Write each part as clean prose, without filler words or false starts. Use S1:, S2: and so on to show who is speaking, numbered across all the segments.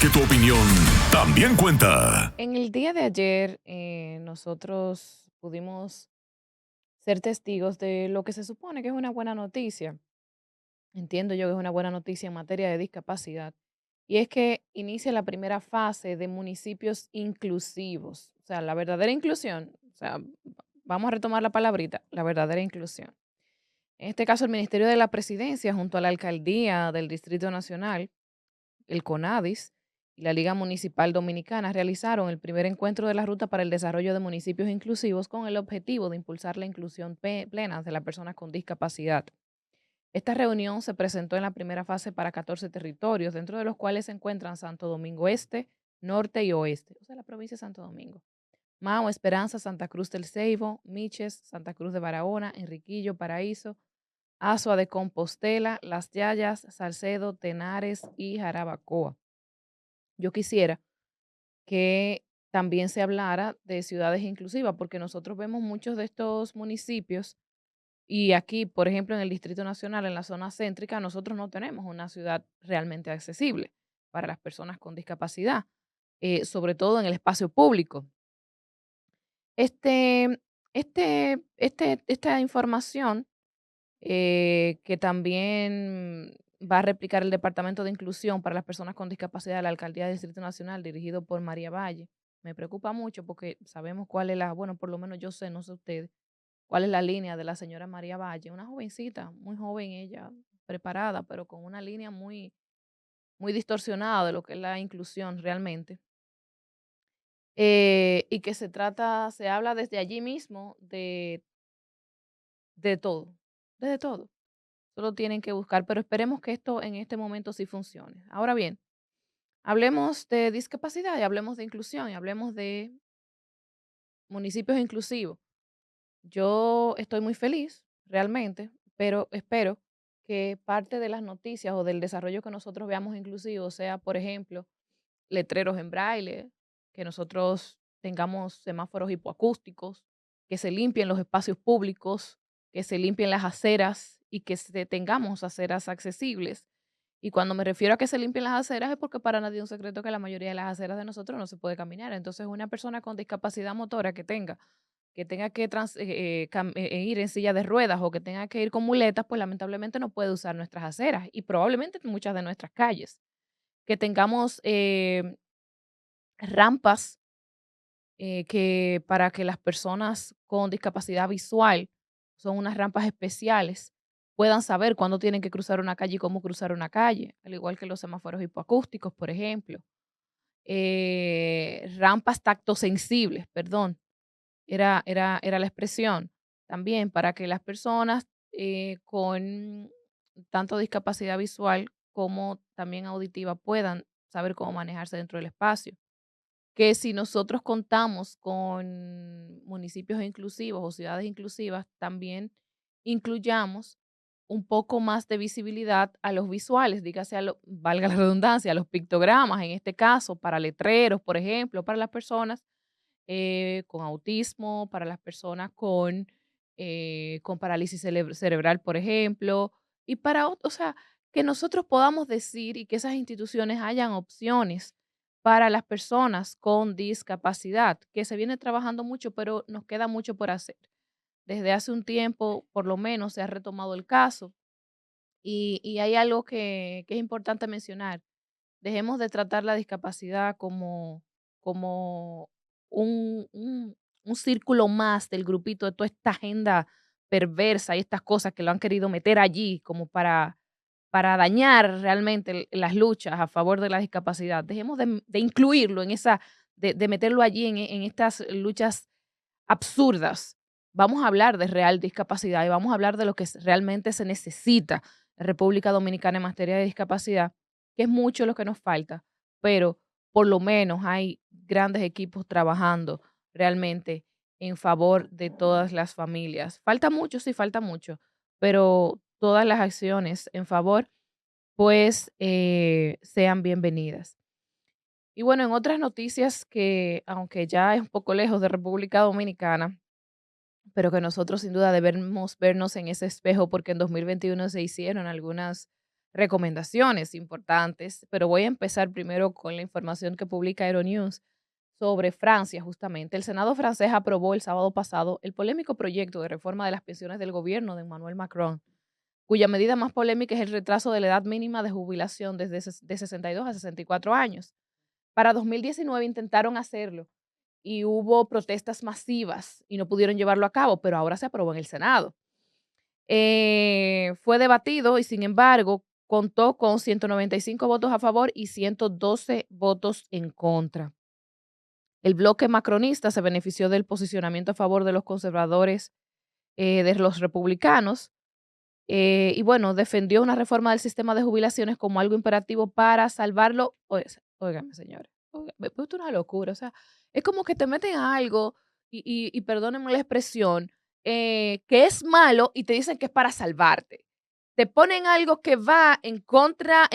S1: Porque tu opinión también cuenta.
S2: En el día de ayer, nosotros pudimos ser testigos de lo que se supone que es una buena noticia. Entiendo yo que es una buena noticia en materia de discapacidad. Y es que inicia la primera fase de municipios inclusivos. O sea, la verdadera inclusión. O sea, vamos a retomar la palabrita, la verdadera inclusión. En este caso, el Ministerio de la Presidencia, junto a la Alcaldía del Distrito Nacional, el CONADIS y la Liga Municipal Dominicana realizaron el primer encuentro de la Ruta para el Desarrollo de Municipios Inclusivos con el objetivo de impulsar la inclusión plena de las personas con discapacidad. Esta reunión se presentó en la primera fase para 14 territorios, dentro de los cuales se encuentran Santo Domingo Este, Norte y Oeste, o sea, la provincia de Santo Domingo. Mao, Esperanza, Santa Cruz del Ceibo, Miches, Santa Cruz de Barahona, Enriquillo, Paraíso, Azua de Compostela, Las Yayas, Salcedo, Tenares y Jarabacoa. Yo quisiera que también se hablara de ciudades inclusivas, porque nosotros vemos muchos de estos municipios y aquí, por ejemplo, en el Distrito Nacional, en la zona céntrica, nosotros no tenemos una ciudad realmente accesible para las personas con discapacidad, sobre todo en el espacio público. Este, esta información que también va a replicar el Departamento de Inclusión para las Personas con Discapacidad de la Alcaldía del Distrito Nacional, dirigido por María Valle. Me preocupa mucho porque sabemos cuál es bueno, por lo menos yo sé, no sé ustedes, cuál es la línea de la señora María Valle, una jovencita, muy joven ella, preparada, pero con una línea muy distorsionada de lo que es la inclusión realmente. Y que se habla desde allí mismo de todo, de todo. Solo tienen que buscar, pero esperemos que esto en este momento sí funcione. Ahora bien, hablemos de discapacidad y hablemos de inclusión y hablemos de municipios inclusivos. Yo estoy muy feliz, realmente, pero espero que parte de las noticias o del desarrollo que nosotros veamos inclusivo sea, por ejemplo, letreros en braille, que nosotros tengamos semáforos hipoacústicos, que se limpien los espacios públicos, que se limpien las aceras y que tengamos aceras accesibles. Y cuando me refiero a que se limpien las aceras es porque para nadie es un secreto que la mayoría de las aceras de nosotros no se puede caminar. Entonces, una persona con discapacidad motora que tenga que ir en silla de ruedas o que tenga que ir con muletas, pues lamentablemente no puede usar nuestras aceras y probablemente muchas de nuestras calles. Que tengamos rampas que para que las personas con discapacidad visual, son unas rampas especiales, puedan saber cuándo tienen que cruzar una calle y cómo cruzar una calle, al igual que los semáforos hipoacústicos, por ejemplo. Rampas tactosensibles, perdón, era la expresión, también para que las personas con tanto discapacidad visual como también auditiva puedan saber cómo manejarse dentro del espacio. Que si nosotros contamos con municipios inclusivos o ciudades inclusivas, también incluyamos un poco más de visibilidad a los visuales, dígase valga la redundancia, a los pictogramas, en este caso, para letreros, por ejemplo, para las personas con autismo, para las personas con parálisis cerebral, por ejemplo, y o sea, que nosotros podamos decir y que esas instituciones hayan opciones para las personas con discapacidad, que se viene trabajando mucho, pero nos queda mucho por hacer. Desde hace un tiempo, por lo menos, se ha retomado el caso y hay algo que es importante mencionar. Dejemos de tratar la discapacidad como un círculo más del grupito de toda esta agenda perversa y estas cosas que lo han querido meter allí como para dañar realmente las luchas a favor de la discapacidad. Dejemos de incluirlo de meterlo allí en estas luchas absurdas. Vamos a hablar de real discapacidad y vamos a hablar de lo que realmente se necesita en República Dominicana en materia de discapacidad, que es mucho lo que nos falta, pero por lo menos hay grandes equipos trabajando realmente en favor de todas las familias. Falta mucho, sí, falta mucho, pero todas las acciones en favor, pues, sean bienvenidas. Y bueno, en otras noticias que, aunque ya es un poco lejos de República Dominicana, pero que nosotros sin duda debemos vernos en ese espejo porque en 2021 se hicieron algunas recomendaciones importantes, pero voy a empezar primero con la información que publica Euronews sobre Francia, justamente. El Senado francés aprobó el sábado pasado el polémico proyecto de reforma de las pensiones del gobierno de Emmanuel Macron, cuya medida más polémica es el retraso de la edad mínima de jubilación de 62 a 64 años. Para 2019 intentaron hacerlo y hubo protestas masivas y no pudieron llevarlo a cabo, pero ahora se aprobó en el Senado. Fue debatido y, sin embargo, contó con 195 votos a favor y 112 votos en contra. El bloque macronista se benefició del posicionamiento a favor de los conservadores, de los republicanos, y bueno, defendió una reforma del sistema de jubilaciones como algo imperativo para salvarlo. Óigame, señores, esto es una locura. O sea, es como que te meten algo, y perdónenme la expresión, que es malo y te dicen que es para salvarte. Te ponen algo que va en contra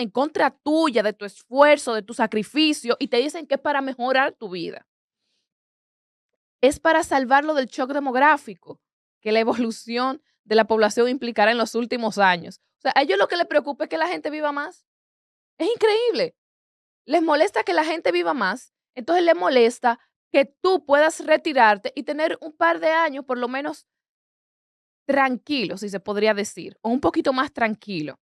S2: tuya, de tu esfuerzo, de tu sacrificio, y te dicen que es para mejorar tu vida. Es para salvarlo del shock demográfico que la evolución de la población implicará en los últimos años. O sea, a ellos lo que les preocupa es que la gente viva más. Es increíble. Les molesta que la gente viva más, entonces les molesta que tú puedas retirarte y tener un par de años por lo menos tranquilo, si se podría decir, o un poquito más tranquilo.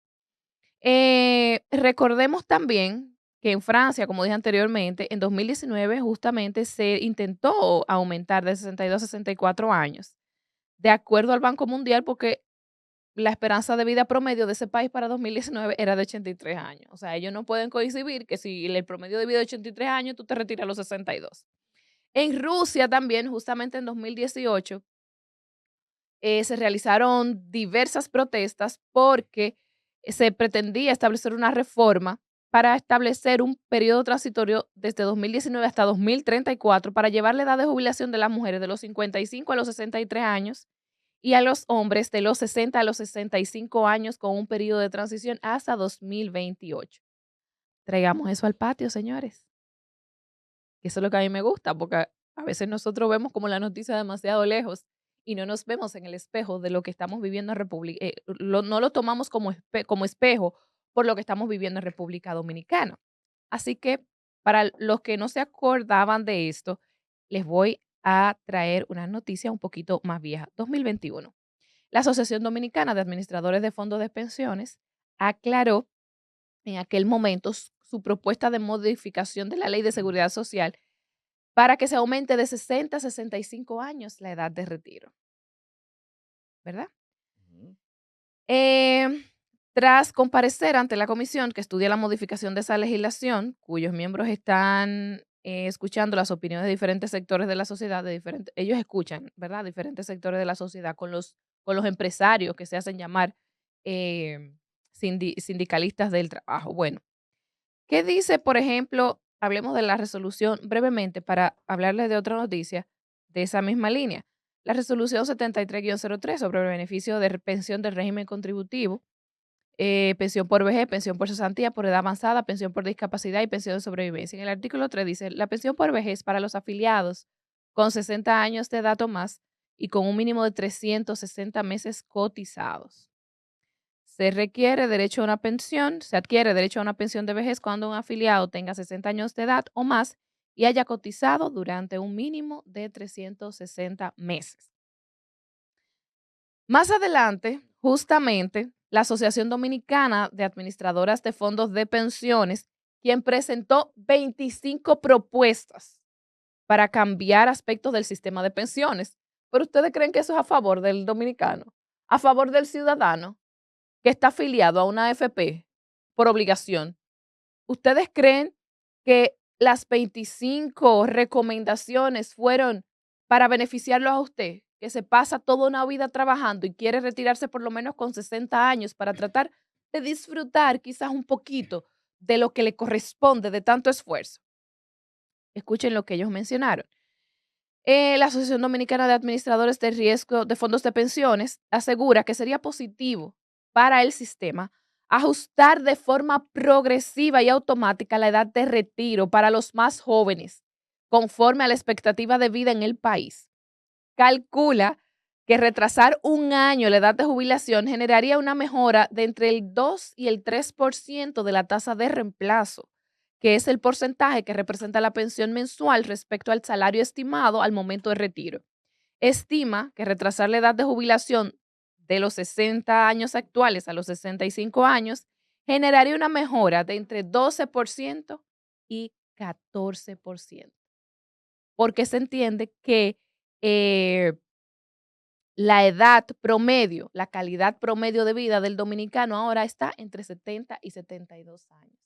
S2: Recordemos también que en Francia, como dije anteriormente, en 2019 justamente se intentó aumentar de 62 a 64 años, de acuerdo al Banco Mundial, porque la esperanza de vida promedio de ese país para 2019 era de 83 años. O sea, ellos no pueden coincidir que si el promedio de vida es de 83 años, tú te retiras a los 62. En Rusia también, justamente en 2018, se realizaron diversas protestas porque se pretendía establecer una reforma para establecer un periodo transitorio desde 2019 hasta 2034 para llevar la edad de jubilación de las mujeres de los 55 a los 63 años y a los hombres de los 60 a los 65 años con un periodo de transición hasta 2028. Traigamos eso al patio, señores. Eso es lo que a mí me gusta, porque a veces nosotros vemos como la noticia demasiado lejos y no nos vemos en el espejo de lo que estamos viviendo en República, no lo tomamos como espejo por lo que estamos viviendo en República Dominicana. Así que para los que no se acordaban de esto, les voy a traer una noticia un poquito más vieja, 2021. La Asociación Dominicana de Administradores de Fondos de Pensiones aclaró en aquel momento su propuesta de modificación de la Ley de Seguridad Social para que se aumente de 60 a 65 años la edad de retiro, ¿verdad?
S3: Ujú.
S2: Eh, Tras comparecer ante la comisión que estudia la modificación de esa legislación, cuyos miembros están escuchando las opiniones de diferentes sectores de la sociedad, ellos escuchan, ¿verdad? Diferentes sectores de la sociedad con los empresarios que se hacen llamar eh, sindicalistas del trabajo. Bueno, ¿qué dice, por ejemplo? Hablemos de la resolución brevemente para hablarles de otra noticia de esa misma línea. La resolución 73-03 sobre el beneficio de pensión del régimen contributivo, pensión por vejez, pensión por cesantía, por edad avanzada, pensión por discapacidad y pensión de sobrevivencia. En el artículo 3 dice, la pensión por vejez para los afiliados con 60 años de edad o más y con un mínimo de 360 meses cotizados. Se adquiere derecho a una pensión de vejez cuando un afiliado tenga 60 años de edad o más y haya cotizado durante un mínimo de 360 meses. Más adelante, justamente, la Asociación Dominicana de Administradoras de Fondos de Pensiones, quien presentó 25 propuestas para cambiar aspectos del sistema de pensiones. ¿Pero ustedes creen que eso es a favor del dominicano? ¿A favor del ciudadano que está afiliado a una AFP por obligación? ¿Ustedes creen que las 25 recomendaciones fueron para beneficiarlo a usted, que se pasa toda una vida trabajando y quiere retirarse por lo menos con 60 años para tratar de disfrutar quizás un poquito de lo que le corresponde de tanto esfuerzo? Escuchen lo que ellos mencionaron. La Asociación Dominicana de Administradores de Riesgo de Fondos de Pensiones asegura que sería positivo para el sistema ajustar de forma progresiva y automática la edad de retiro para los más jóvenes, conforme a la expectativa de vida en el país. Calcula que retrasar un año la edad de jubilación generaría una mejora de entre el 2 y el 3% de la tasa de reemplazo, que es el porcentaje que representa la pensión mensual respecto al salario estimado al momento de retiro. Estima que retrasar la edad de jubilación de los 60 años actuales a los 65 años generaría una mejora de entre 12% y 14%, porque se entiende que eh, la edad promedio, la calidad promedio de vida del dominicano ahora está entre 70 y 72 años.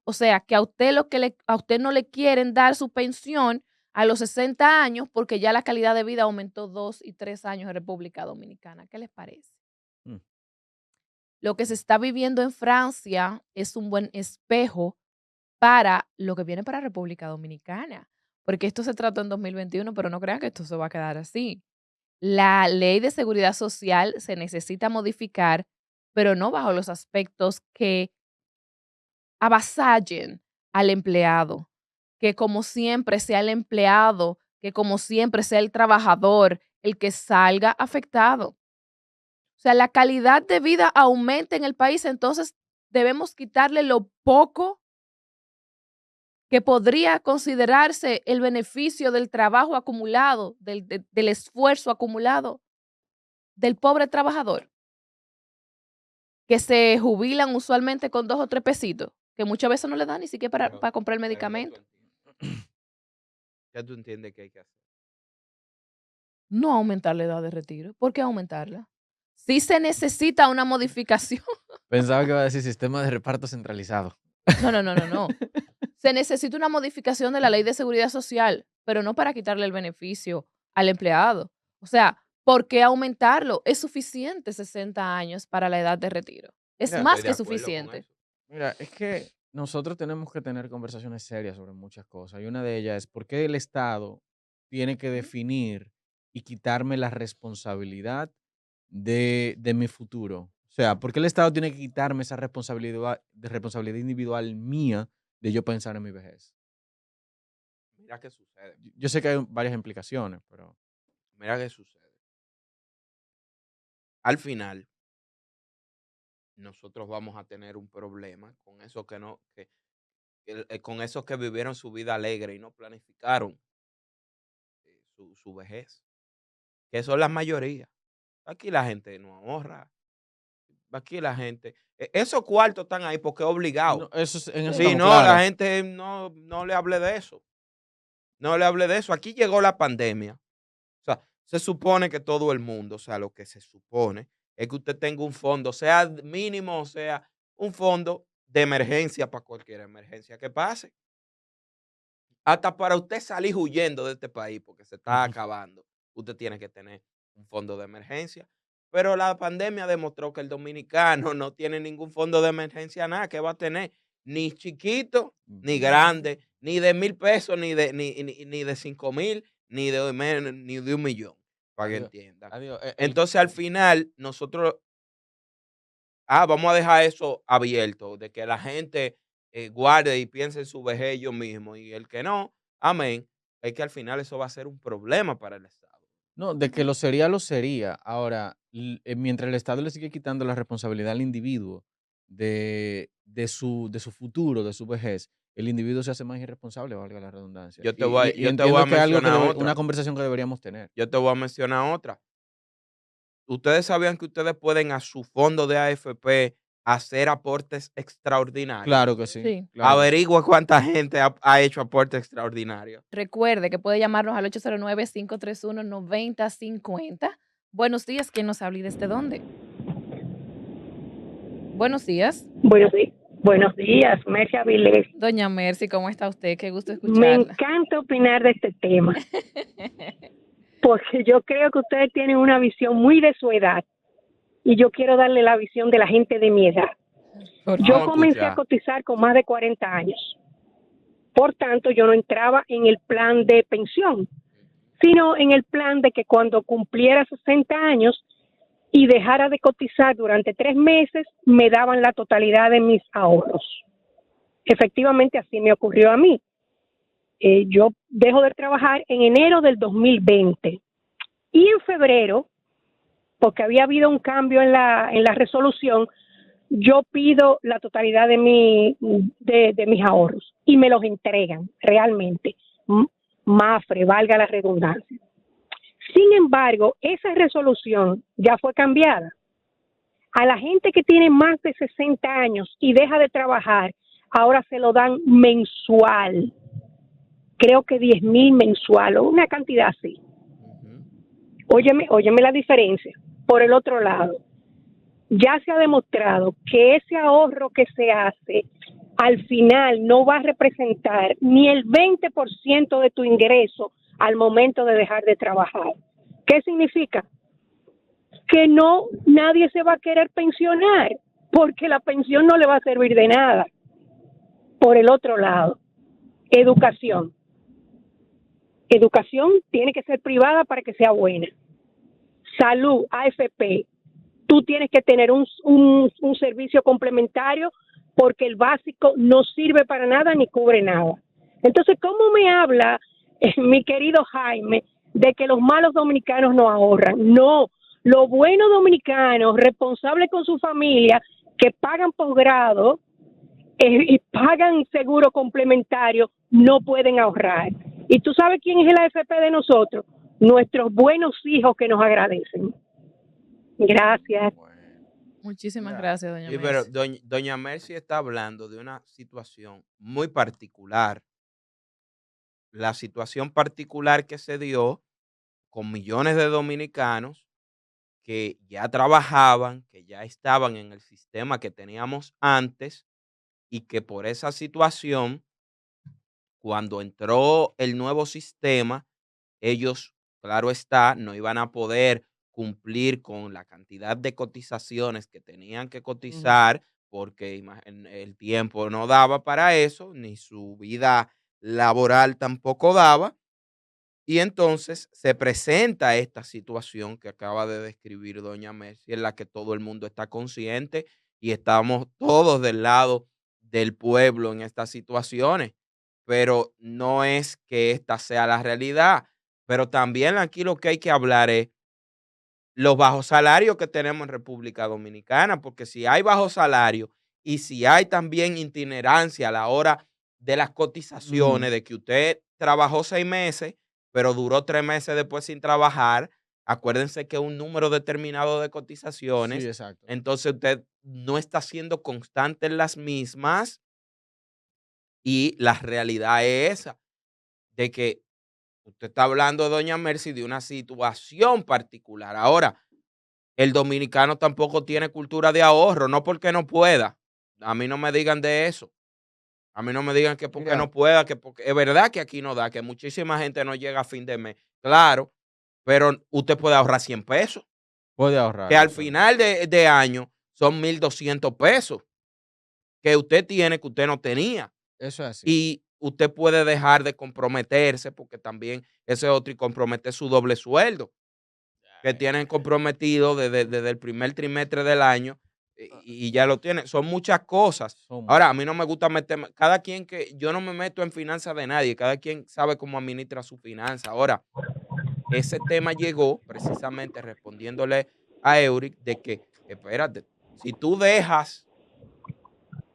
S2: O sea, que a usted no le quieren dar su pensión a los 60 años porque ya la calidad de vida aumentó 2 y 3 años en República Dominicana. ¿Qué les parece?
S3: Mm.
S2: Lo que se está viviendo en Francia es un buen espejo para lo que viene para República Dominicana, porque esto se trató en 2021, pero no crean que esto se va a quedar así. La ley de seguridad social se necesita modificar, pero no bajo los aspectos que avasallen al empleado, que como siempre sea el empleado, que como siempre sea el trabajador el que salga afectado. O sea, la calidad de vida aumenta en el país, entonces debemos quitarle lo poco que podría considerarse el beneficio del trabajo acumulado, del esfuerzo acumulado del pobre trabajador, que se jubilan usualmente con 2 o 3 pesitos, que muchas veces no le dan ni siquiera para
S4: Pero,
S2: comprar el
S4: pero ya tú
S2: medicamento.
S4: entiendes. Ya tú entiendes qué hay que hacer.
S2: No aumentar la edad de retiro. ¿Por qué aumentarla? Sí se necesita una modificación.
S3: Pensaba que iba a decir sistema de reparto centralizado.
S2: No, no, no, no, no. Se necesita una modificación de la ley de seguridad social, pero no para quitarle el beneficio al empleado. O sea, ¿por qué aumentarlo? Es suficiente 60 años para la edad de retiro. Es
S3: Mira,
S2: más
S4: Estoy de
S2: que
S4: acuerdo con
S2: suficiente.
S4: eso.
S3: Mira, es que nosotros tenemos que tener conversaciones serias sobre muchas cosas. Y una de ellas es por qué el Estado tiene que definir y quitarme la responsabilidad de mi futuro. O sea, ¿por qué el Estado tiene que quitarme esa responsabilidad individual mía de yo pensar en mi vejez?
S4: Mira qué sucede.
S3: Yo sé que hay varias implicaciones, pero
S4: Mira qué sucede. Al final, nosotros vamos a tener un problema con esos que no, con esos que vivieron su vida alegre y no planificaron su vejez, que son la mayoría. Aquí la gente no ahorra. Aquí la gente, esos cuartos están ahí porque es obligado.
S3: no, en eso
S2: Sí.
S4: Si
S3: estamos
S4: no, la
S3: claros.
S4: gente no le hable de eso. No le hable de eso. Aquí llegó la pandemia. O sea, se supone que todo el mundo, o sea, lo que se supone es que usted tenga un fondo, sea mínimo, o sea, un fondo de emergencia para cualquier emergencia que pase. Hasta para usted salir huyendo de este país porque se está acabando, usted tiene que tener un fondo de emergencia. Pero la pandemia demostró que el dominicano no tiene ningún fondo de emergencia, nada, que va a tener ni chiquito, ni grande, ni de 1,000 pesos, ni de 5,000, ni de menos, ni de 1,000,000, para que
S3: Adiós,
S4: entiendan.
S3: adiós.
S4: Entonces, al final, nosotros, vamos a dejar eso abierto, de que la gente guarde y piense en su vejez ellos mismos, y el que no, amén, es que al final eso va a ser un problema para el Estado.
S3: No, de que lo sería, lo sería. Ahora, mientras el Estado le sigue quitando la responsabilidad al individuo de su futuro, de su vejez, el individuo se hace más irresponsable, valga la redundancia.
S4: Yo te
S3: Y,
S4: voy,
S3: y- y
S4: yo te voy
S3: entiendo
S4: a
S3: que es algo
S4: mencionar
S3: una
S4: otra.
S3: conversación que deberíamos tener.
S4: Yo te voy a mencionar otra. Ustedes sabían que ustedes pueden a su fondo de AFP hacer aportes extraordinarios.
S3: Claro que sí,
S2: Sí.
S3: claro que sí.
S4: Averigua cuánta gente ha hecho aportes extraordinarios.
S2: Recuerde que puede llamarnos al 809-531-9050. Buenos días, ¿quién nos habla y desde dónde? Buenos días.
S5: Buenos días, Mercia Avilés.
S2: Doña Mercy, ¿cómo está usted? Qué gusto
S5: Me
S2: escucharla.
S5: encanta opinar de este tema, porque yo creo que ustedes tienen una visión muy de su edad y yo quiero darle la visión de la gente de mi edad.
S2: Por
S5: Yo
S4: Vamos a
S5: comencé a
S4: escuchar.
S5: cotizar con más de 40 años. Por tanto, yo no entraba en el plan de pensión, sino en el plan de que cuando cumpliera 60 años y dejara de cotizar durante 3 meses, me daban la totalidad de mis ahorros. Efectivamente, así me ocurrió a mí. Yo dejo de trabajar en enero del 2020 y en febrero porque había habido un cambio en la resolución, yo pido la totalidad de mis ahorros y me los entregan realmente. Mafre, valga la redundancia. Sin embargo, esa resolución ya fue cambiada. A la gente que tiene más de 60 años y deja de trabajar, ahora se lo dan mensual. Creo que 10,000 mensual o una cantidad así. Óyeme la diferencia. Por el otro lado, ya se ha demostrado que ese ahorro que se hace al final no va a representar ni el 20% de tu ingreso al momento de dejar de trabajar. ¿Qué significa? Que nadie se va a querer pensionar, porque la pensión no le va a servir de nada. Por el otro lado, educación. Educación tiene que ser privada para que sea buena. Salud, AFP. Tú tienes que tener un servicio complementario porque el básico no sirve para nada ni cubre nada. Entonces, ¿cómo me habla mi querido Jaime de que los malos dominicanos no ahorran? No, los buenos dominicanos responsables con su familia que pagan posgrado y pagan seguro complementario no pueden ahorrar. ¿Y tú sabes quién es el AFP de nosotros? Nuestros buenos hijos que nos agradecen. Gracias.
S2: Muchísimas gracias, doña
S4: Sí, pero
S2: Mercy.
S4: doña Mercy está hablando de una situación muy particular. La situación particular que se dio con millones de dominicanos que ya trabajaban, que ya estaban en el sistema que teníamos antes y que por esa situación, cuando entró el nuevo sistema, ellos, claro está, no iban a poder cumplir con la cantidad de cotizaciones que tenían que cotizar porque el tiempo no daba para eso, ni su vida laboral tampoco daba. Y entonces se presenta esta situación que acaba de describir doña Mercy, en la que todo el mundo está consciente y estamos todos del lado del pueblo en estas situaciones, pero no es que esta sea la realidad. Pero también aquí lo que hay que hablar es los bajos salarios que tenemos en República Dominicana, porque si hay bajos salarios y si hay también itinerancia a la hora de las cotizaciones, de que usted trabajó 6 meses, pero duró 3 meses después sin trabajar, acuérdense que un número determinado de
S3: Sí,
S4: cotizaciones,
S3: exacto.
S4: entonces usted no está siendo constante en las mismas y la realidad es esa, de que usted está hablando, doña Mercy, de una situación particular. Ahora, el dominicano tampoco tiene cultura de ahorro, no porque no pueda. A mí no me digan de eso. A mí no me digan que porque
S3: Mira,
S4: no pueda, que porque es verdad que aquí no da, que muchísima gente no llega a fin de mes. Claro, pero usted puede ahorrar 100 pesos,
S3: puede
S4: que
S3: ahorrar,
S4: al
S3: exacto.
S4: final de año son 1,200 pesos que usted tiene que usted no tenía.
S3: Eso es así.
S4: Y usted puede dejar de comprometerse, porque también ese es otro, y comprometer su doble sueldo que tienen comprometido desde el primer trimestre del año y ya lo tienen. Son muchas cosas.
S3: Son
S4: Ahora, a mí no me gusta meterme, cada quien yo no me meto en finanzas de nadie, cada quien sabe cómo administra su finanza. Ahora, ese tema llegó precisamente respondiéndole a Euric de que, espérate, si tú dejas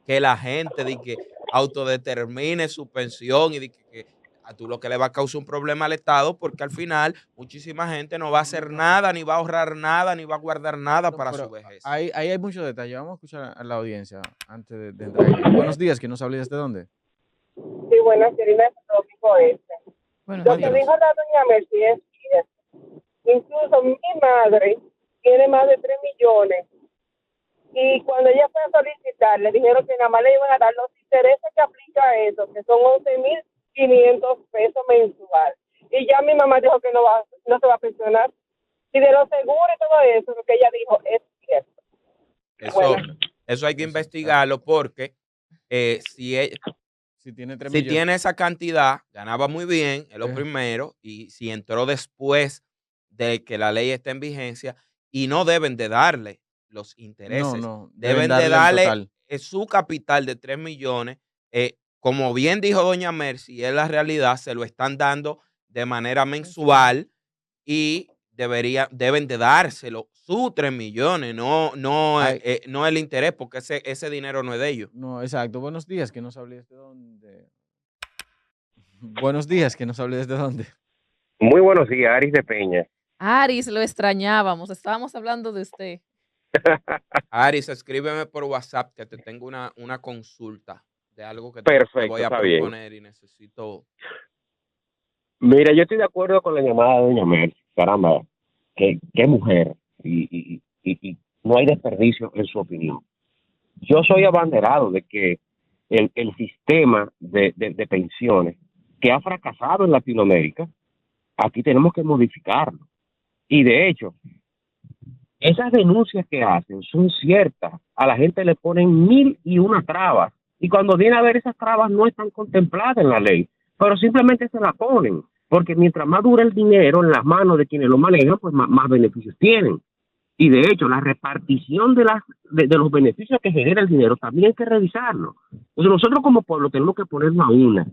S4: que la gente de que autodetermine su pensión y de que a tú lo que le va a causar un problema al Estado, porque al final muchísima gente no va a hacer nada, ni va a ahorrar nada, ni va a guardar nada
S3: No,
S4: para su
S3: pero
S4: vejez.
S3: ahí hay muchos detalles. Vamos a escuchar a la audiencia antes de entrar en ello. Buenos días, ¿quién nos habla y desde dónde?
S6: Sí, buenas, Karina, tópico este.
S2: Buenos
S6: Lo que
S2: días.
S6: dijo la doña Mercy es cierto. Incluso mi madre tiene más de 3 millones y cuando ella fue a solicitar, le dijeron que nada más le iban a dar los intereses que aplica eso, que son 11,500 pesos mensual. Y ya mi mamá dijo que no se va a pensionar. Y de los seguros y todo eso, lo que ella dijo es cierto. Bueno,
S4: Eso hay que
S3: Eso,
S4: investigarlo porque si
S3: si tiene 3
S4: si
S3: millones.
S4: tiene esa cantidad, ganaba muy bien, es lo
S3: Eh.
S4: primero, y si entró después de que la ley esté en vigencia, y no deben de darle los intereses,
S3: No, deben
S4: deben de
S3: darle el
S4: darle
S3: total.
S4: su capital de 3 millones, como bien dijo doña Mercy, es la realidad, se lo están dando de manera mensual y deben de dárselo sus 3 millones, no
S3: Ay,
S4: el interés, porque ese dinero no es de ellos.
S3: no, exacto. Buenos días, que nos hable desde dónde. Buenos días, que nos hable desde dónde.
S7: Muy buenos días, Aris de Peña.
S2: Aris, lo extrañábamos. Estábamos hablando de usted.
S4: Aris, escríbeme por WhatsApp que te tengo una consulta de algo que te
S7: Perfecto,
S4: voy a
S7: está bien.
S4: proponer y necesito.
S7: Mira, yo estoy de acuerdo con la llamada de doña Mel. Caramba, qué mujer. Y no hay desperdicio en su opinión. Yo soy abanderado de que el sistema de pensiones que ha fracasado en Latinoamérica, aquí tenemos que modificarlo. Y de hecho, esas denuncias que hacen son ciertas. A la gente le ponen 1001 trabas. Y cuando viene a ver, esas trabas no están contempladas en la ley, pero simplemente se la ponen. Porque mientras más dura el dinero en las manos de quienes lo manejan, pues más beneficios tienen. Y de hecho, la repartición de los beneficios que genera el dinero también hay que revisarlo. Entonces nosotros como pueblo tenemos que ponernos a una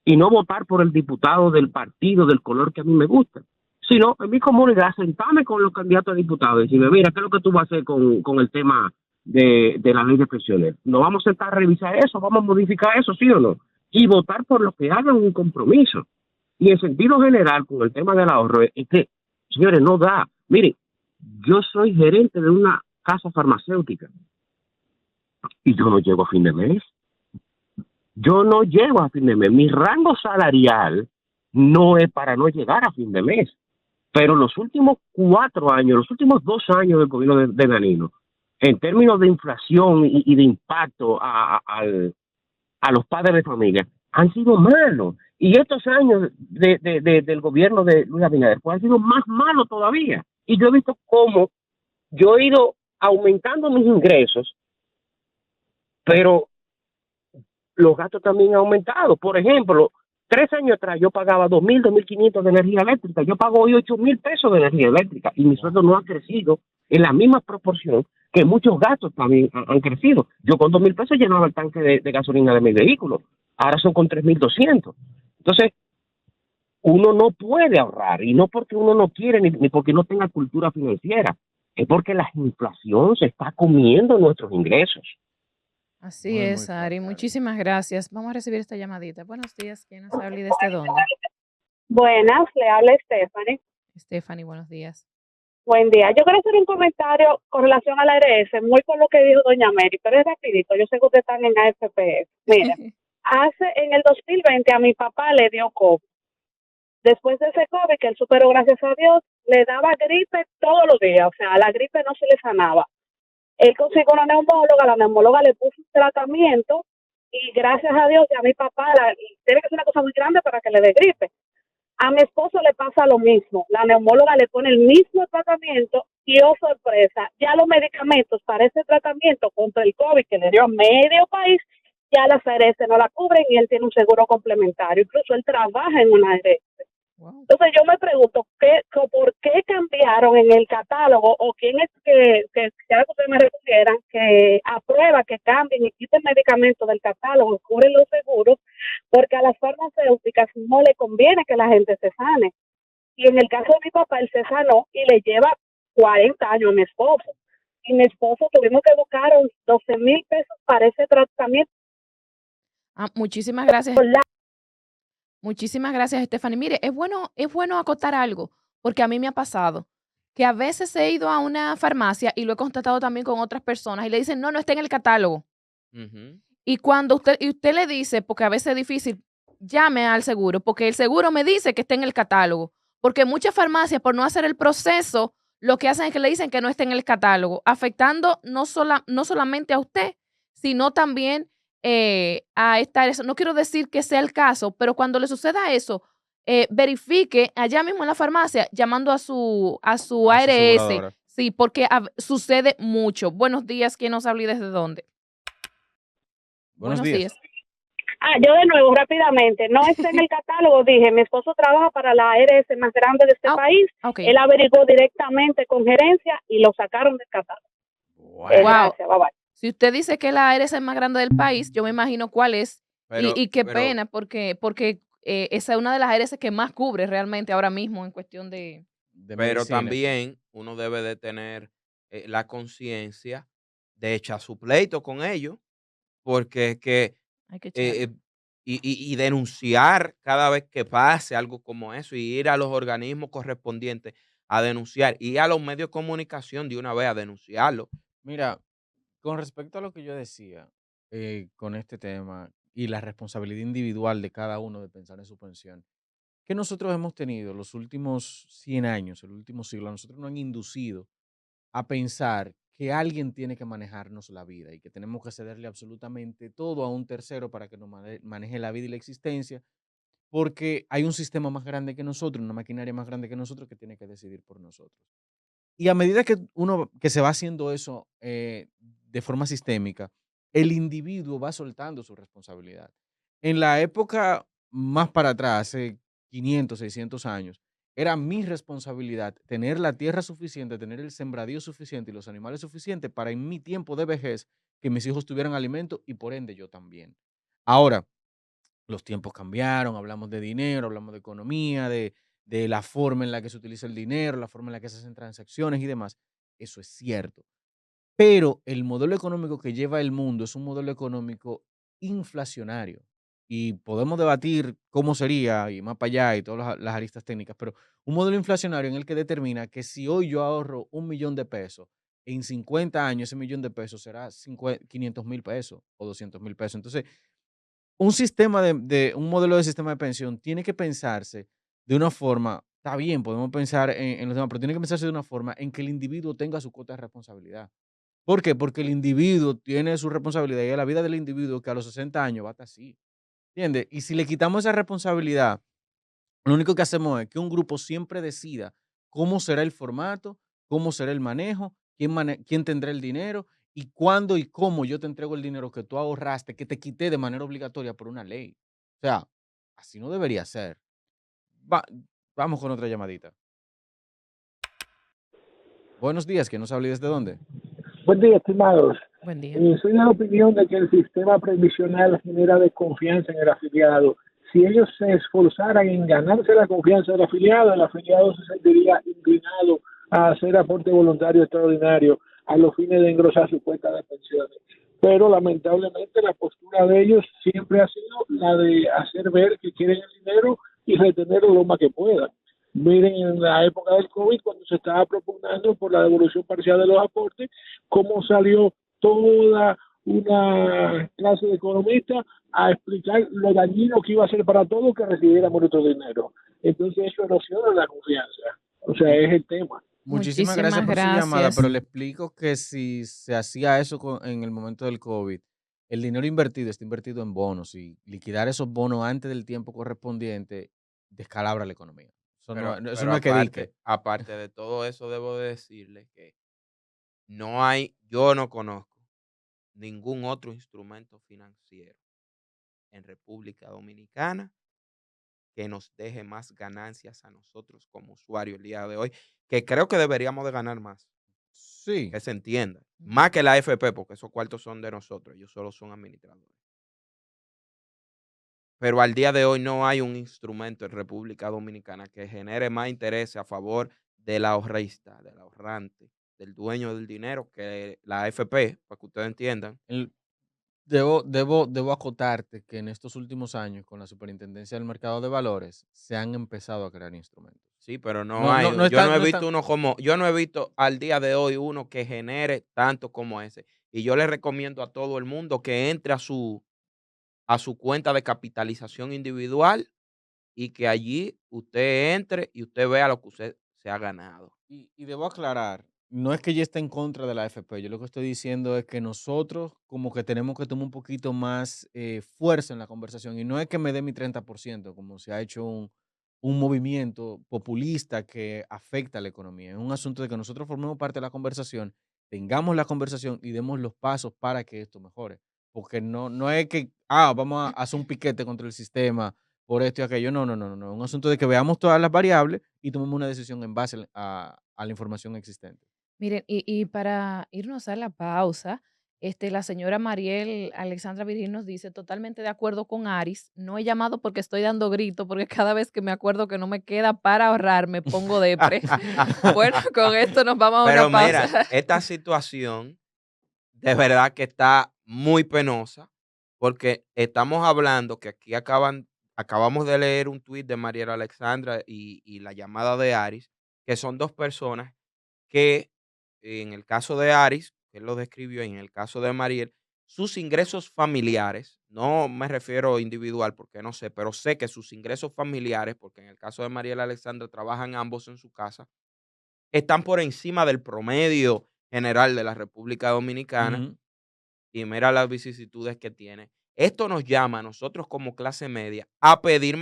S7: y no votar por el diputado del partido, del color que a mí me gusta, sino en mi comunidad sentarme con los candidatos a diputados y decirme, mira, ¿qué es lo que tú vas a hacer con el tema de la ley de pensiones? ¿Nos vamos a sentar a revisar eso? ¿Vamos a modificar eso, sí o no? Y votar por los que hagan un compromiso. Y en sentido general, con el tema del ahorro, es que, señores, no da. Miren, yo soy gerente de una casa farmacéutica y yo no llego a fin de mes. Yo no llego a fin de mes. Mi rango salarial no es para no llegar a fin de mes. Pero los últimos 4 años, los últimos 2 años del gobierno de Danilo, en términos de inflación y de impacto a los padres de familia, han sido malos. Y estos años del gobierno de Luis Abinader pues, han sido más malos todavía. Y yo he visto cómo yo he ido aumentando mis ingresos, pero los gastos también han aumentado. Por ejemplo, 3 años atrás yo pagaba 2,000, 2,500 de energía eléctrica. Yo pago hoy 8,000 pesos de energía eléctrica y mi sueldo no ha crecido en la misma proporción que muchos gastos también han crecido. Yo con 2,000 pesos llenaba el tanque de gasolina de mi vehículo. Ahora son con 3,200. Entonces, uno no puede ahorrar, y no porque uno no quiere ni porque no tenga cultura financiera, es porque la inflación se está comiendo nuestros ingresos.
S2: Así
S3: Muy, muy
S2: es, Ari.
S3: fuerte, Ari.
S2: Muchísimas gracias. Vamos a recibir esta llamadita. Buenos días. ¿Quién nos habla y desde dónde?
S6: Buenas, le habla Stephanie.
S2: Stephanie, buenos días.
S6: Buen día. Yo quiero hacer un comentario con relación a la ARS, muy por lo que dijo doña Mary, pero es rapidito. Yo sé que ustedes están en AFP. Mira, en el 2020 a mi papá le dio COVID. Después de ese COVID, que él superó gracias a Dios, le daba gripe todos los días. O sea, la gripe no se le sanaba. Él consiguió una neumóloga, la neumóloga le puso un tratamiento y gracias a Dios ya mi papá, tiene que ser una cosa muy grande para que le dé gripe. A mi esposo le pasa lo mismo, la neumóloga le pone el mismo tratamiento y oh sorpresa, ya los medicamentos para ese tratamiento contra el COVID que le dio a medio país, ya las ARS no la cubren y él tiene un seguro complementario, incluso él trabaja en una ARS.
S2: Wow.
S6: Entonces yo me pregunto, ¿por qué cambiaron en el catálogo o quién es que quisiera que ustedes me respondieran que aprueba que cambien y quiten medicamentos del catálogo, cubren los seguros, porque a las farmacéuticas no le conviene que la gente se sane. Y en el caso de mi papá, él se sanó y le lleva 40 años a mi esposo. Y mi esposo tuvimos que buscar 12,000 pesos para ese tratamiento.
S2: Muchísimas gracias.
S6: Por la
S2: Muchísimas gracias, Stephanie. Mire, es bueno acotar algo, porque a mí me ha pasado que a veces he ido a una farmacia y lo he constatado también con otras personas y le dicen, no está en el catálogo.
S4: Ujú.
S2: Y cuando usted le dice, porque a veces es difícil, llame al seguro, porque el seguro me dice que está en el catálogo. Porque muchas farmacias, por no hacer el proceso, lo que hacen es que le dicen que no está en el catálogo, afectando no solamente a usted, sino también a esta. No quiero decir que sea el caso, pero cuando le suceda eso, verifique allá mismo en la farmacia, llamando a su
S3: A su
S2: ARS.
S3: aseguradora.
S2: Sí, porque sucede mucho. Buenos días, ¿quién nos habla y desde dónde?
S3: Buenos días.
S6: yo de nuevo, rápidamente, no está en el catálogo, dije, mi esposo trabaja para la ARS más grande de este país,
S2: Ok.
S6: él averiguó directamente con gerencia y lo sacaron del catálogo.
S3: Wow.
S6: Gracias, bye bye.
S2: Si usted dice que la ARS es más grande del país, yo me imagino cuál es. Y qué
S4: Pero-
S2: pena, porque esa es una de las ARS que más cubre realmente ahora mismo en cuestión de
S3: de
S4: pero
S3: medicina.
S4: también uno debe de tener la conciencia de echar su pleito con ellos, porque es que
S2: Hay que
S4: eh,
S2: echarlo.
S4: eh, y denunciar cada vez que pase algo como eso, y ir a los organismos correspondientes a denunciar, y a los medios de comunicación de una vez a denunciarlo.
S3: Mira, con respecto a lo que yo decía con este tema y la responsabilidad individual de cada uno de pensar en su pensión, que nosotros hemos tenido los últimos 100 años, el último siglo, a nosotros nos han inducido a pensar que alguien tiene que manejarnos la vida y que tenemos que cederle absolutamente todo a un tercero para que nos maneje la vida y la existencia, porque hay un sistema más grande que nosotros, una maquinaria más grande que nosotros que tiene que decidir por nosotros. Y a medida que uno que se va haciendo eso de forma sistémica, el individuo va soltando su responsabilidad. En la época más para atrás, hace 500, 600 años, era mi responsabilidad tener la tierra suficiente, tener el sembradío suficiente y los animales suficientes para en mi tiempo de vejez que mis hijos tuvieran alimento y por ende yo también. Ahora, los tiempos cambiaron, hablamos de dinero, hablamos de economía, de la forma en la que se utiliza el dinero, la forma en la que se hacen transacciones y demás. Eso es cierto. Pero el modelo económico que lleva el mundo es un modelo económico inflacionario. Y podemos debatir cómo sería y más para allá y todas las aristas técnicas, pero un modelo inflacionario en el que determina que si hoy yo ahorro 1 millón de pesos, en 50 años ese millón de pesos será 500,000 pesos o 200,000 pesos. Entonces, un sistema un modelo de sistema de pensión tiene que pensarse de una forma, está bien, podemos pensar en los demás, pero tiene que pensarse de una forma en que el individuo tenga su cuota de responsabilidad. ¿Por qué? Porque el individuo tiene su responsabilidad y a la vida del individuo que a los 60 años va a estar así, ¿entiendes? Y si le quitamos esa responsabilidad, lo único que hacemos es que un grupo siempre decida cómo será el formato, cómo será el manejo, quién tendrá el dinero y cuándo y cómo yo te entrego el dinero que tú ahorraste, que te quité de manera obligatoria por una ley. O sea, así no debería ser. Va- Vamos con otra llamadita. Buenos días, ¿quién nos habla y desde dónde?
S6: Buen día, estimados.
S2: Buen día.
S6: Soy de la opinión de que el sistema previsional genera desconfianza en el afiliado. Si ellos se esforzaran en ganarse la confianza del afiliado, el afiliado se sentiría inclinado a hacer aporte voluntario extraordinario a los fines de engrosar su cuenta de pensiones. Pero lamentablemente la postura de ellos siempre ha sido la de hacer ver que quieren el dinero y retenerlo lo más que puedan. Miren, en la época del COVID, cuando se estaba propugnando por la devolución parcial de los aportes, cómo salió toda una clase de economistas a explicar lo dañino que iba a ser para todos que recibiéramos nuestro dinero. Entonces eso erosiona la confianza. O sea, es el tema.
S3: Muchísimas gracias
S2: Muchísimas
S3: por su llamada, pero
S2: gracias.
S3: le explico que si se hacía eso en el momento del COVID, el dinero invertido está invertido en bonos y liquidar esos bonos antes del tiempo correspondiente descalabra la economía. Eso
S4: Pero
S3: no es que
S4: aparte,
S3: dique.
S4: aparte de todo eso, debo de decirle que yo no conozco ningún otro instrumento financiero en República Dominicana que nos deje más ganancias a nosotros como usuarios el día de hoy, que creo que deberíamos de ganar más,
S3: Sí,
S4: que se entienda, más que la AFP, porque esos cuartos son de nosotros, ellos solo son administradores. Pero al día de hoy no hay un instrumento en República Dominicana que genere más interés a favor del ahorrista, del ahorrante, del dueño del dinero que la AFP, para que ustedes entiendan.
S3: el- debo acotarte que en estos últimos años, con la Superintendencia del Mercado de Valores, se han empezado a crear instrumentos.
S4: Sí, pero no
S3: No,
S4: hay,
S3: no, no
S4: yo no
S3: están,
S4: he
S3: no están.
S4: visto yo no he visto al día de hoy uno que genere tanto como ese. Y yo le recomiendo a todo el mundo que entre a su cuenta de capitalización individual y que allí usted entre y usted vea lo que usted se ha ganado.
S3: Y debo aclarar, no es que yo esté en contra de la AFP, yo lo que estoy diciendo es que nosotros como que tenemos que tomar un poquito más fuerza en la conversación y no es que me dé mi 30% como se ha hecho un movimiento populista que afecta a la economía. Es un asunto de que nosotros formemos parte de la conversación, tengamos la conversación y demos los pasos para que esto mejore. Porque no es que, vamos a hacer un piquete contra el sistema por esto y aquello. No, no, no, no, no. Es un asunto de que veamos todas las variables y tomemos una decisión en base a la información existente.
S2: Miren, y para irnos a la pausa, La señora Mariel Alexandra Virgil nos dice, totalmente de acuerdo con Aris, no he llamado porque estoy dando grito, porque cada vez que me acuerdo que no me queda para ahorrar, me pongo depre. Bueno, con esto nos vamos a una
S4: Pero
S2: pausa.
S4: mira, esta situación de verdad que está muy penosa, porque estamos hablando que aquí acabamos de leer un tuit de Mariela Alexandra y la llamada de Aris, que son dos personas que en el caso de Aris, que él lo describió, y en el caso de Mariel, sus ingresos familiares, no me refiero individual porque no sé, pero sé que sus ingresos familiares, porque en el caso de Mariela Alexandra trabajan ambos en su casa, están por encima del promedio general de la República Dominicana
S3: Ujú.
S4: y mira las vicisitudes que tiene. Esto nos llama a nosotros como clase media a pedir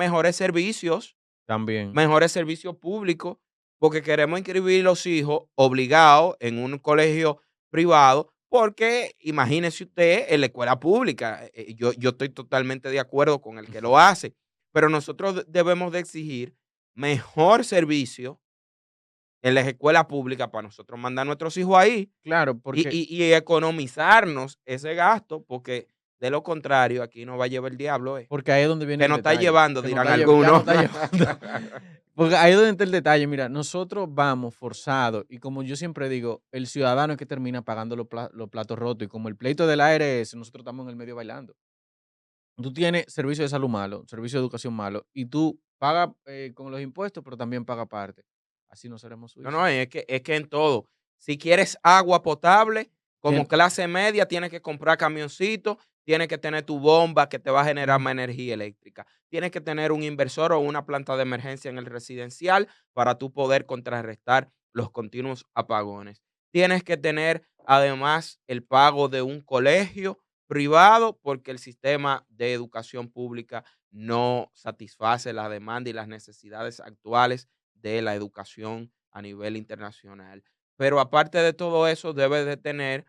S3: También.
S4: mejores servicios públicos, porque queremos inscribir los hijos obligados en un colegio privado, porque imagínese usted en la escuela pública. Yo estoy totalmente de acuerdo con el que lo hace, pero nosotros debemos de exigir mejor servicio en las escuelas públicas para nosotros mandar a nuestros hijos ahí
S3: Claro,
S4: y,
S3: porque
S4: y- y economizarnos ese gasto, porque de lo contrario aquí nos va a llevar el diablo,
S3: porque ahí es donde viene
S4: que
S3: el
S4: nos está
S3: detalle,
S4: llevando,
S3: que no
S4: dirán
S3: está ya no
S4: algunos.
S3: está llevando. Porque ahí es donde está el detalle. Mira, nosotros vamos forzados y como yo siempre digo, el ciudadano es que termina pagando los platos rotos y como el pleito del aire es, nosotros estamos en el medio bailando. Tú tienes servicio de salud malo, servicio de educación malo y tú pagas con los impuestos, pero también pagas parte. Así no seremos
S4: No,
S3: suizos.
S4: no, es que en todo. Si quieres agua potable, como
S3: Tien-
S4: clase media, tienes que comprar camioncitos, tienes que tener tu bomba que te va a generar más energía eléctrica. Tienes que tener un inversor o una planta de emergencia en el residencial para tú poder contrarrestar los continuos apagones. Tienes que tener además el pago de un colegio privado porque el sistema de educación pública no satisface la demanda y las necesidades actuales de la educación a nivel internacional. Pero aparte de todo eso, debes de tener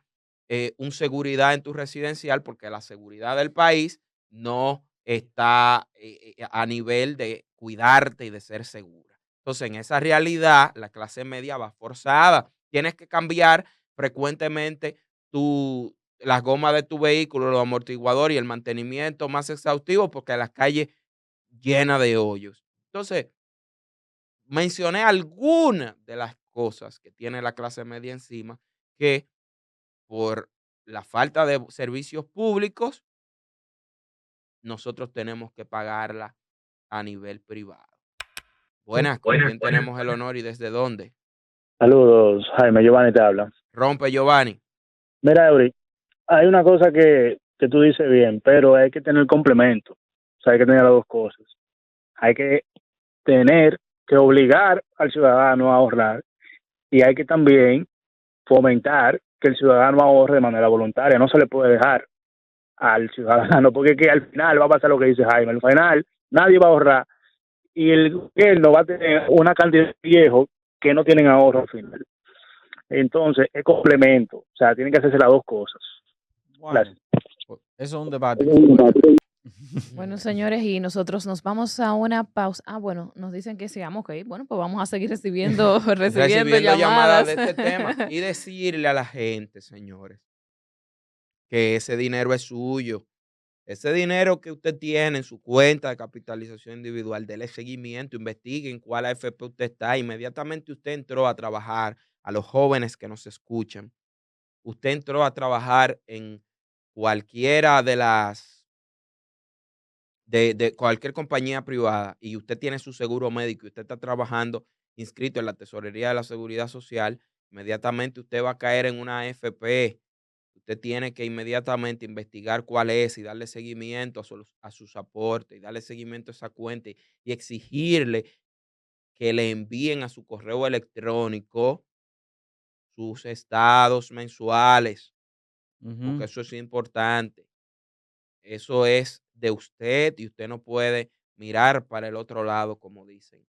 S4: un seguridad en tu residencial porque la seguridad del país no está a nivel de cuidarte y de ser segura. Entonces, en esa realidad, la clase media va forzada. Tienes que cambiar frecuentemente las gomas de tu vehículo, los amortiguadores y el mantenimiento más exhaustivo porque las calles llenas de hoyos. Entonces, mencioné algunas de las cosas que tiene la clase media encima que por la falta de servicios públicos nosotros tenemos que pagarla a nivel privado. Buenas, ¿con quién tenemos el honor y desde dónde?
S8: Saludos, Jaime, Giovanni te habla.
S4: Rompe Giovanni.
S8: Mira, Eury, hay una cosa que tú dices bien, pero hay que tener complemento. O sea, hay que tener las dos cosas. Hay que tener que obligar al ciudadano a ahorrar y hay que también fomentar que el ciudadano ahorre de manera voluntaria. No se le puede dejar al ciudadano, porque es que al final va a pasar lo que dice Jaime. Al final nadie va a ahorrar y el gobierno va a tener una cantidad de viejos que no tienen ahorro al final. Entonces, es complemento. O sea, tienen que hacerse las dos cosas.
S3: Bueno,
S8: Gracias.
S3: eso es un debate que se puede dar.
S2: Bueno, señores, y nosotros nos vamos a una pausa. Bueno, nos dicen que sigamos, ok. Bueno, pues vamos a seguir recibiendo
S4: Recibiendo llamadas de este tema
S2: llamadas.
S4: y decirle a la gente, señores, que ese dinero es suyo. Ese dinero que usted tiene en su cuenta de capitalización individual, dele seguimiento, investigue en cuál AFP usted está. Inmediatamente usted entró a trabajar, a los jóvenes que nos escuchan, usted entró a trabajar en cualquiera de cualquier compañía privada y usted tiene su seguro médico y usted está trabajando inscrito en la Tesorería de la Seguridad Social, inmediatamente usted va a caer en una AFP. Usted tiene que inmediatamente investigar cuál es y darle seguimiento a sus aportes y darle seguimiento a esa cuenta y exigirle que le envíen a su correo electrónico sus estados mensuales, porque
S3: Ujú.
S4: eso es importante. Eso es de usted y usted no puede mirar para el otro lado, como dicen,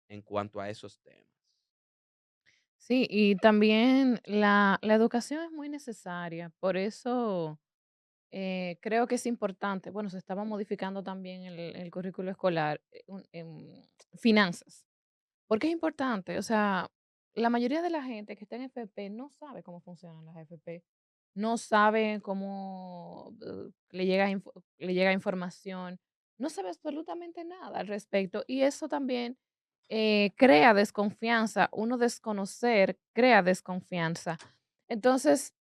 S4: en cuanto a esos temas.
S2: Sí, y también la educación es muy necesaria, por eso creo que es importante. Bueno, se estaba modificando también el currículo escolar en finanzas. ¿Por qué es importante? O sea, la mayoría de la gente que está en FP no sabe cómo funcionan las FP. no sabe cómo le llega información, no sabe absolutamente nada al respecto. Y eso también crea desconfianza. Uno desconocer crea desconfianza. Entonces,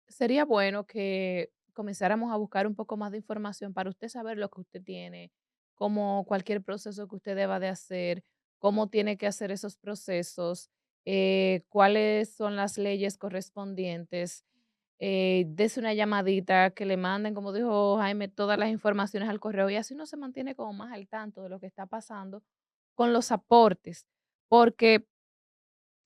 S2: sería bueno que comenzáramos a buscar un poco más de información para usted saber lo que usted tiene, como cualquier proceso que usted deba de hacer, cómo tiene que hacer esos procesos, cuáles son las leyes correspondientes. Dese una llamadita, que le manden, como dijo Jaime, todas las informaciones al correo y así uno se mantiene como más al tanto de lo que está pasando con los aportes, porque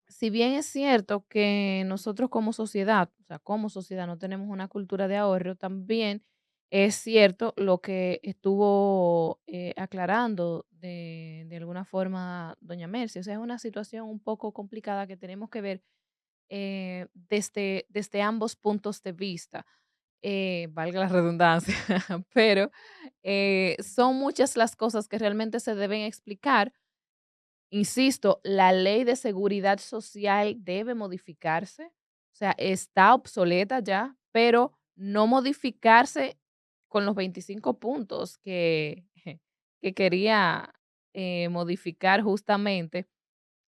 S2: si bien es cierto que nosotros como sociedad, o sea, como sociedad no tenemos una cultura de ahorro, también es cierto lo que estuvo aclarando de alguna forma doña Mercy. O sea, es una situación un poco complicada que tenemos que ver desde ambos puntos de vista, valga la redundancia, pero son muchas las cosas que realmente se deben explicar. Insisto, la ley de seguridad social debe modificarse, o sea, está obsoleta ya, pero no modificarse con los 25 puntos que quería modificar justamente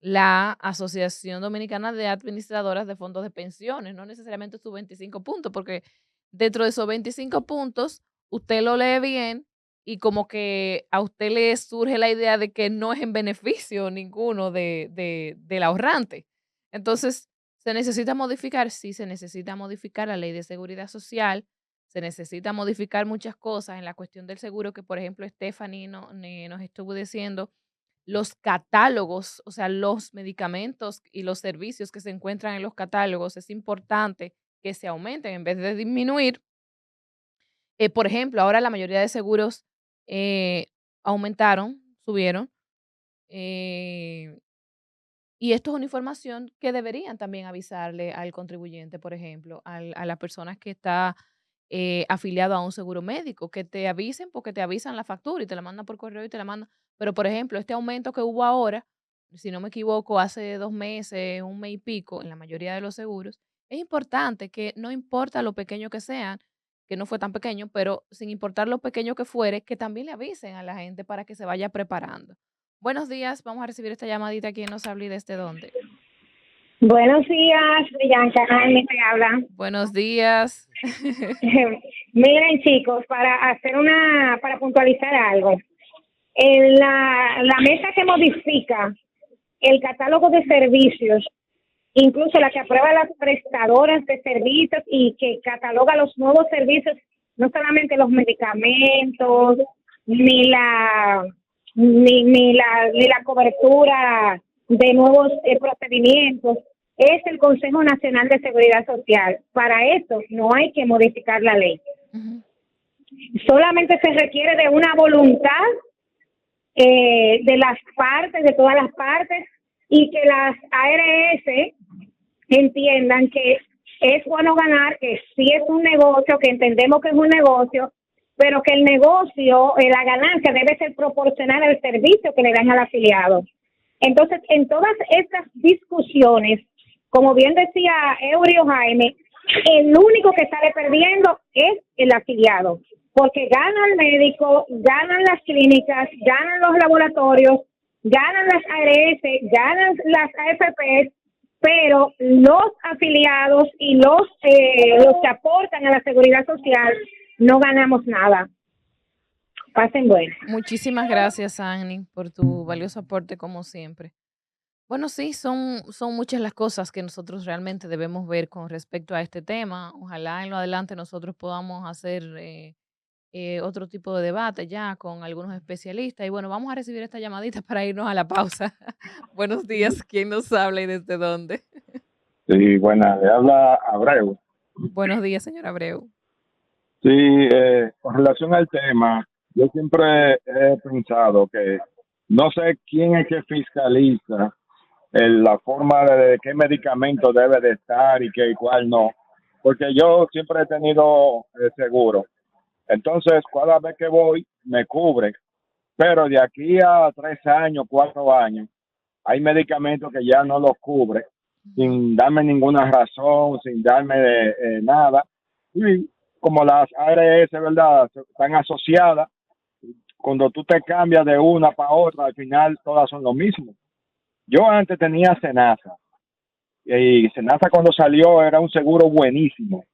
S2: la Asociación Dominicana de Administradoras de Fondos de Pensiones, no necesariamente sus 25 puntos, porque dentro de esos 25 puntos, usted lo lee bien y como que a usted le surge la idea de que no es en beneficio ninguno del ahorrante. Entonces, ¿se necesita modificar? Sí, se necesita modificar la ley de seguridad social, se necesita modificar muchas cosas en la cuestión del seguro, que por ejemplo Stephanie nos estuvo diciendo los catálogos, o sea, los medicamentos y los servicios que se encuentran en los catálogos, es importante que se aumenten en vez de disminuir. Por ejemplo, ahora la mayoría de seguros eh, aumentaron, subieron, eh, y esto es una información que deberían también avisarle al contribuyente, por ejemplo, a las personas que está afiliado a un seguro médico, que te avisen porque te avisan la factura y te la mandan por correo y te la mandan. Pero, por ejemplo, este aumento que hubo ahora, si no me equivoco, hace 2 meses, un mes y pico, en la mayoría de los seguros, es importante que no importa lo pequeño que sean, que no fue tan pequeño, pero sin importar lo pequeño que fuere, que también le avisen a la gente para que se vaya preparando. Buenos días, vamos a recibir esta llamadita. ¿Quién nos habla y desde dónde?
S9: Buenos días, Brillanca, Jaime te habla.
S2: Buenos días.
S9: Miren, chicos, para puntualizar algo, en la mesa que modifica el catálogo de servicios, incluso la que aprueba las prestadoras de servicios y que cataloga los nuevos servicios, no solamente los medicamentos, ni la cobertura de nuevos procedimientos, es el Consejo Nacional de Seguridad Social. Para eso no hay que modificar la ley.
S2: Ujú.
S9: Solamente se requiere de una voluntad de las partes, de todas las partes, y que las ARS entiendan que es bueno ganar, que sí es un negocio, que entendemos que es un negocio, pero que el negocio, la ganancia debe ser proporcional al servicio que le dan al afiliado. Entonces, en todas estas discusiones, como bien decía Eurio Jaime, el único que sale perdiendo es el afiliado, porque gana el médico, ganan las clínicas, ganan los laboratorios, ganan las ARS, ganan las AFPs, pero los afiliados y los que aportan a la seguridad social no ganamos nada. Pasen bueno.
S2: Muchísimas gracias, Annie, por tu valioso aporte como siempre. Bueno, sí, son muchas las cosas que nosotros realmente debemos ver con respecto a este tema. Ojalá en lo adelante nosotros podamos hacer otro tipo de debate ya con algunos especialistas. Y bueno, vamos a recibir esta llamadita para irnos a la pausa. Buenos días, ¿quién nos habla y desde dónde?
S10: Sí, buena, le habla Abreu.
S2: Buenos días, señor Abreu.
S10: Sí, con relación al tema, yo siempre he pensado que no sé quién es que fiscaliza la forma de qué medicamento debe de estar y qué y cuál no, porque yo siempre he tenido seguro. Entonces, cada vez que voy, me cubre, pero de aquí a 3 años, 4 años, hay medicamentos que ya no los cubre, sin darme ninguna razón, sin darme nada. Y como las ARS, ¿verdad?, están asociadas, cuando tú te cambias de una para otra, al final todas son lo mismo. Yo antes tenía Senasa, y Senasa cuando salió era un seguro buenísimo.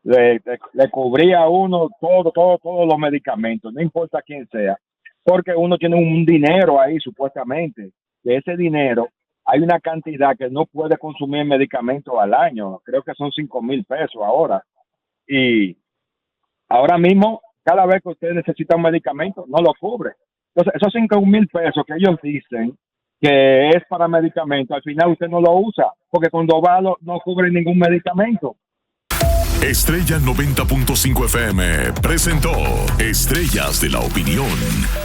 S10: Le cubría a uno todos los medicamentos, no importa quién sea, porque uno tiene un dinero ahí supuestamente. De ese dinero hay una cantidad que no puede consumir medicamentos al año, creo que son 5,000 pesos ahora. Y ahora mismo, cada vez que usted necesita un medicamento, no lo cubre. Entonces, esos 5,000 pesos que ellos dicen que es para medicamento, al final usted no lo usa, porque cuando va no cubre ningún medicamento.
S1: Estrella 90.5 FM presentó Estrellas de la Opinión.